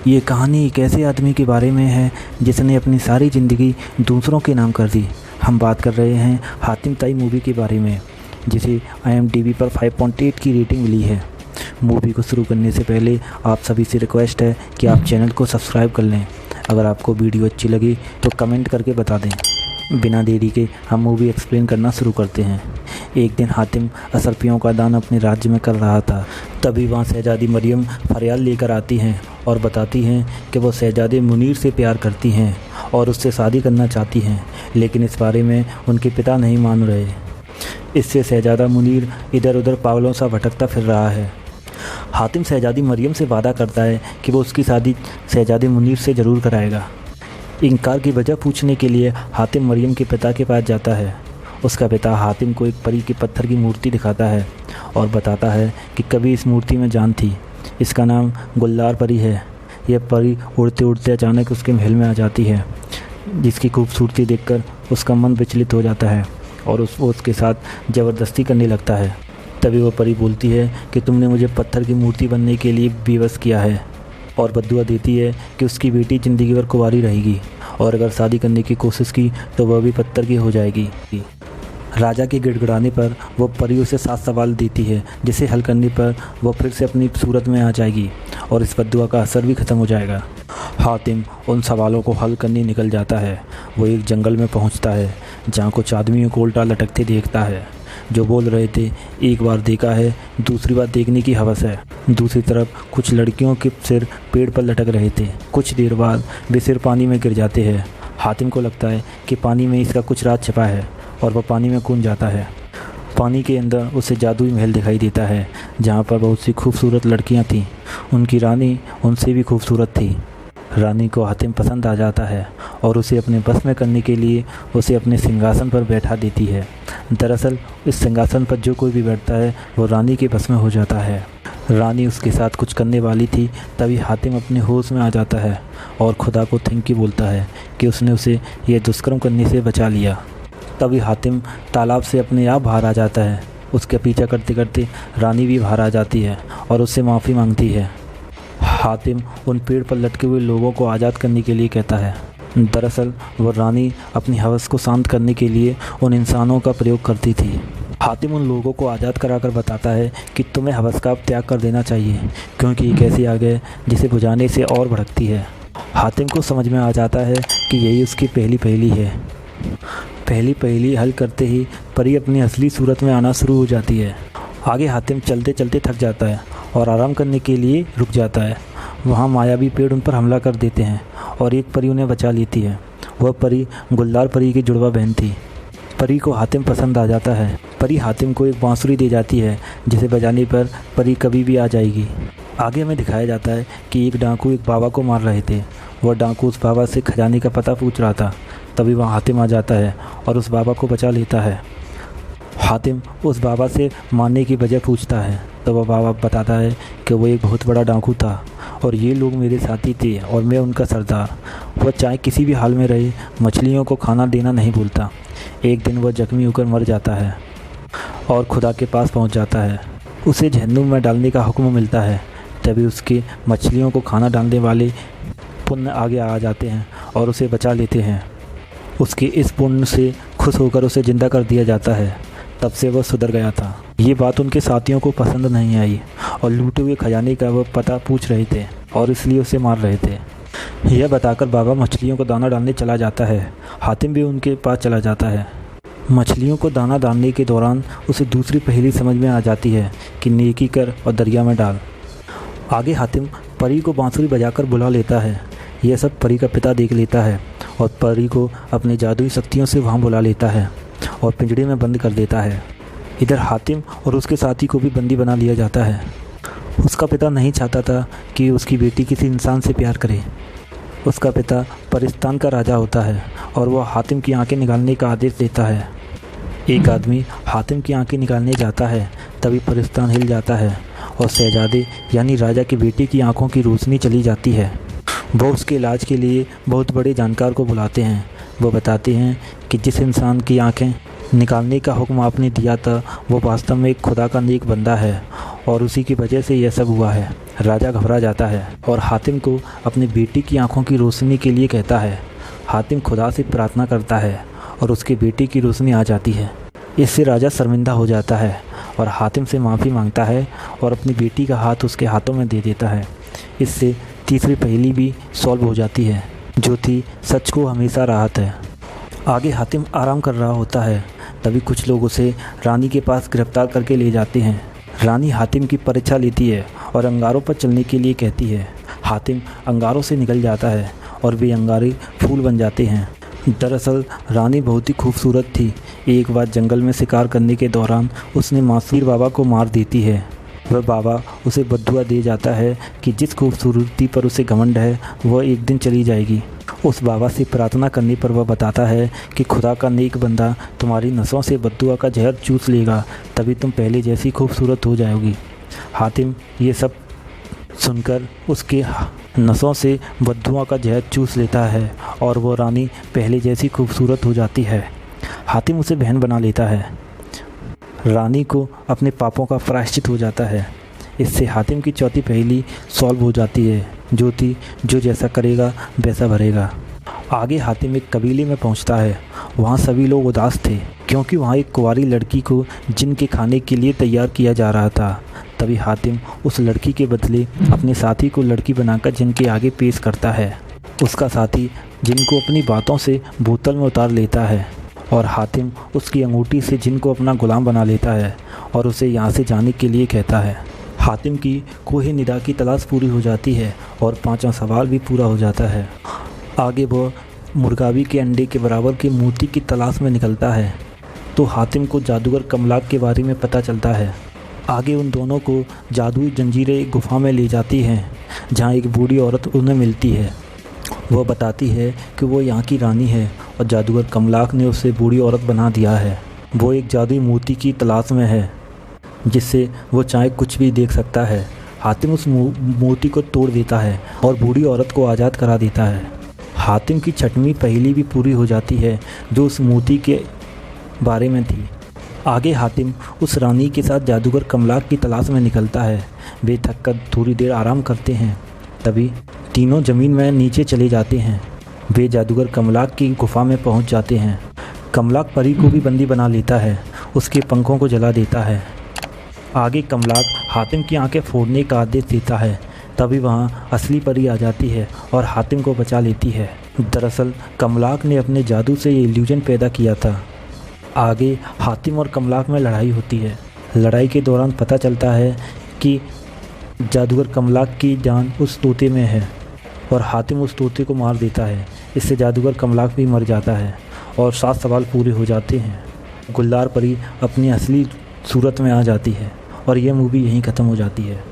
ये कहानी एक ऐसे आदमी के बारे में है जिसने अपनी सारी ज़िंदगी दूसरों के नाम कर दी। हम बात कर रहे हैं हातिम ताई मूवी के बारे में, जिसे IMDb पर 5.8 की रेटिंग मिली है। मूवी को शुरू करने से पहले आप सभी से रिक्वेस्ट है कि आप चैनल को सब्सक्राइब कर लें। अगर आपको वीडियो अच्छी लगी तो कमेंट करके बता दें। बिना देरी के हम मूवी एक्सप्लेन करना शुरू करते हैं। एक दिन हातिम असरफियों का दान अपने राज्य में कर रहा था। तभी वहाँ शहजादी मरियम फरियाद लेकर आती हैं और बताती हैं कि वो शहजादे मुनीर से प्यार करती हैं और उससे शादी करना चाहती हैं, लेकिन इस बारे में उनके पिता नहीं मान रहे। इससे शहजादा मुनीर इधर उधर पागलों सा भटकता फिर रहा है। हातिम शहजादी मरियम से वादा करता है कि वो उसकी शादी शहजादे मुनीर से ज़रूर कराएगा। इनकार की वजह पूछने के लिए हातिम मरियम के पिता के पास जाता है। उसका पिता हातिम को एक परी के पत्थर की मूर्ति दिखाता है और बताता है कि कभी इस मूर्ति में जान थी। इसका नाम गुलदार परी है। यह परी उड़ते उड़ते अचानक उसके महल में आ जाती है, जिसकी खूबसूरती देखकर उसका मन विचलित हो जाता है और उसके साथ ज़बरदस्ती करने लगता है। तभी वो परी बोलती है कि तुमने मुझे पत्थर की मूर्ति बनने के लिए बेबस किया है, और बद्दुआ देती है कि उसकी बेटी ज़िंदगी भर कुंवारी रहेगी और अगर शादी करने की कोशिश की तो वह भी पत्थर की हो जाएगी। राजा के गिड़गिड़ाने पर वो परी उसे 7 सवाल देती है, जिसे हल करने पर वो फिर से अपनी सूरत में आ जाएगी और इस बद्दुआ का असर भी ख़त्म हो जाएगा। हातिम उन सवालों को हल करने निकल जाता है। वो एक जंगल में पहुंचता है जहां कुछ आदमियों को उल्टा लटकते देखता है, जो बोल रहे थे एक बार देखा है, दूसरी बार देखने की हवस है। दूसरी तरफ कुछ लड़कियों के सिर पेड़ पर लटक रहे थे। कुछ देर बाद वे सिर पानी में गिर जाते हैं। हातिम को लगता है कि पानी में इसका कुछ राज छिपा है और वह पानी में कूद जाता है। पानी के अंदर उसे जादुई महल दिखाई देता है, जहाँ पर बहुत सी खूबसूरत लड़कियाँ थीं। उनकी रानी उनसे भी खूबसूरत थी। रानी को हातिम पसंद आ जाता है और उसे अपने बस में करने के लिए उसे अपने सिंहासन पर बैठा देती है। दरअसल इस सिंहासन पर जो कोई भी बैठता है वो रानी के बस में हो जाता है। रानी उसके साथ कुछ करने वाली थी, तभी हातिम अपने होश में आ जाता है और खुदा को थैंक यू बोलता है कि उसने उसे यह दुष्कर्म करने से बचा लिया। तभी हातिम तालाब से अपने आप बाहर आ जाता है। उसके पीछा करते करते रानी भी बाहर आ जाती है और उससे माफ़ी मांगती है। हातिम उन पेड़ पर लटके हुए लोगों को आज़ाद करने के लिए कहता है। दरअसल वो रानी अपनी हवस को शांत करने के लिए उन इंसानों का प्रयोग करती थी। हातिम उन लोगों को आज़ाद कराकर बताता है कि तुम्हें हवस का त्याग कर देना चाहिए, क्योंकि एक ऐसी आग है जिसे बुझाने से और भड़कती है। हातिम को समझ में आ जाता है कि यही उसकी पहली पहेली है। पहली पहेली हल करते ही परी अपनी असली सूरत में आना शुरू हो जाती है। आगे हातिम चलते चलते थक जाता है और आराम करने के लिए रुक जाता है। वहाँ मायावी पेड़ उन पर हमला कर देते हैं और एक परी उन्हें बचा लेती है। वह परी गुलदार परी की जुड़वा बहन थी। परी को हातिम पसंद आ जाता है। परी हातिम को एक बांसुरी दे जाती है, जिसे बजाने पर परी कभी भी आ जाएगी। आगे हमें दिखाया जाता है कि एक डाकू एक बाबा को मार रहे थे। वह डाकू उस बाबा से खजाने का पता पूछ रहा था। तभी वहाँ हातिम आ जाता है और उस बाबा को बचा लेता है। हातिम उस बाबा से मारने की वजह पूछता है तो वह बाबा बताता है कि वो एक बहुत बड़ा डाकू था और ये लोग मेरे साथी थे और मैं उनका सरदार। वह चाहे किसी भी हाल में रहे मछलियों को खाना देना नहीं भूलता। एक दिन वह जख्मी होकर मर जाता है और खुदा के पास पहुंच जाता है। उसे जहन्नुम में डालने का हुक्म मिलता है। तभी उसके मछलियों को खाना डालने वाले पुण्य आगे आ जाते हैं और उसे बचा लेते हैं। उसके इस पुण्य से खुश होकर उसे ज़िंदा कर दिया जाता है। तब से वह सुधर गया था। ये बात उनके साथियों को पसंद नहीं आई और लूटे हुए खजाने का वह पता पूछ रहे थे और इसलिए उसे मार रहे थे। यह बताकर बाबा मछलियों को दाना डालने चला जाता है। हातिम भी उनके पास चला जाता है। मछलियों को दाना डालने के दौरान उसे दूसरी पहेली समझ में आ जाती है कि नेकी कर और दरिया में डाल। आगे हातिम परी को बांसुरी बजाकर बुला लेता है। यह सब परी का पिता देख लेता है और परी को अपनी जादुई शक्तियों से वहाँ बुला लेता है और पिंजड़े में बंद कर देता है। इधर हातिम और उसके साथी को भी बंदी बना लिया जाता है। उसका पिता नहीं चाहता था कि उसकी बेटी किसी इंसान से प्यार करे। उसका पिता परिस्तान का राजा होता है और वह हातिम की आंखें निकालने का आदेश देता है। एक आदमी हातिम की आंखें निकालने जाता है, तभी परिस्तान हिल जाता है और शहजादे यानी राजा की बेटी की आंखों की रोशनी चली जाती है। वो उसके इलाज के लिए बहुत बड़े जानकार को बुलाते हैं। वो बताते हैं कि जिस इंसान की आंखें निकालने का हुक्म आपने दिया था वो वास्तव में एक खुदा का नेक बंदा है और उसी की वजह से यह सब हुआ है। राजा घबरा जाता है और हातिम को अपनी बेटी की आंखों की रोशनी के लिए कहता है। हातिम खुदा से प्रार्थना करता है और उसके बेटी की रोशनी आ जाती है। इससे राजा शर्मिंदा हो जाता है और हातिम से माफ़ी मांगता है और अपनी बेटी का हाथ उसके हाथों में दे देता है। इससे तीसरी पहेली भी सॉल्व हो जाती है, जो थी सच को हमेशा राहत है। आगे हातिम आराम कर रहा होता है, तभी कुछ लोग उसे रानी के पास गिरफ्तार करके ले जाते हैं। रानी हातिम की परीक्षा लेती है और अंगारों पर चलने के लिए कहती है। हातिम अंगारों से निकल जाता है और वे अंगारे फूल बन जाते हैं। दरअसल रानी बहुत ही खूबसूरत थी। एक बार जंगल में शिकार करने के दौरान उसने मासूर बाबा को मार देती है। वह बाबा उसे बद्दुआ दे जाता है कि जिस खूबसूरती पर उसे घमंड है वह एक दिन चली जाएगी। उस बाबा से प्रार्थना करने पर वह बताता है कि खुदा का नेक बंदा तुम्हारी नसों से बद्दुआ का जहर चूस लेगा, तभी तुम पहले जैसी खूबसूरत हो जाओगी। हातिम ये सब सुनकर उसके नसों से बद्दुआ का जहर चूस लेता है और वो रानी पहले जैसी खूबसूरत हो जाती है। हातिम उसे बहन बना लेता है। रानी को अपने पापों का प्रायश्चित हो जाता है। इससे हातिम की चौथी पहेली सॉल्व हो जाती है, जो थी जो जैसा करेगा वैसा भरेगा। आगे हातिम एक कबीले में पहुंचता है। वहां सभी लोग उदास थे क्योंकि वहां एक कुंवारी लड़की को जिन के खाने के लिए तैयार किया जा रहा था। तभी हातिम उस लड़की के बदले अपने साथी को लड़की बनाकर जिन के आगे पेश करता है। उसका साथी जिन को अपनी बातों से बोतल में उतार लेता है और हातिम उसकी अंगूठी से जिन को अपना गुलाम बना लेता है और उसे यहाँ से जाने के लिए कहता है। हातिम की कोहे निदा की तलाश पूरी हो जाती है और पांचवा सवाल भी पूरा हो जाता है। आगे वह मुर्गाबी के अंडे के बराबर के मोती की तलाश में निकलता है तो हातिम को जादूगर कमलाक के बारे में पता चलता है। आगे उन दोनों को जादुई जंजीरें एक गुफा में ले जाती हैं, जहाँ एक बूढ़ी औरत उन्हें मिलती है। वह बताती है कि वो यहाँ की रानी है और जादूगर कमलाक ने उसे बूढ़ी औरत बना दिया है। वो एक जादुई मोती की तलाश में है जिससे वो चाहे कुछ भी देख सकता है। हातिम उस मोती को तोड़ देता है और बूढ़ी औरत को आज़ाद करा देता है। हातिम की छठवीं पहेली भी पूरी हो जाती है, जो उस मोती के बारे में थी। आगे हातिम उस रानी के साथ जादूगर कमलाक की तलाश में निकलता है। वे थक कर थोड़ी देर आराम करते हैं, तभी तीनों ज़मीन में नीचे चले जाते हैं। वे जादूगर कमलाक की गुफा में पहुंच जाते हैं। कमलाक परी को भी बंदी बना लेता है, उसके पंखों को जला देता है। आगे कमलाक हातिम की आंखें फोड़ने का आदेश देता है। तभी वहाँ असली परी आ जाती है और हातिम को बचा लेती है। दरअसल कमलाक ने अपने जादू से ये इल्यूजन पैदा किया था। आगे हातिम और कमलाक में लड़ाई होती है। लड़ाई के दौरान पता चलता है कि जादूगर कमलाक की जान उस तोते में है और हातिम उस तोते को मार देता है। इससे जादूगर कमलाक भी मर जाता है और 7 सवाल पूरे हो जाते हैं। गुलदार परी अपनी असली सूरत में आ जाती है और यह मूवी यहीं ख़त्म हो जाती है।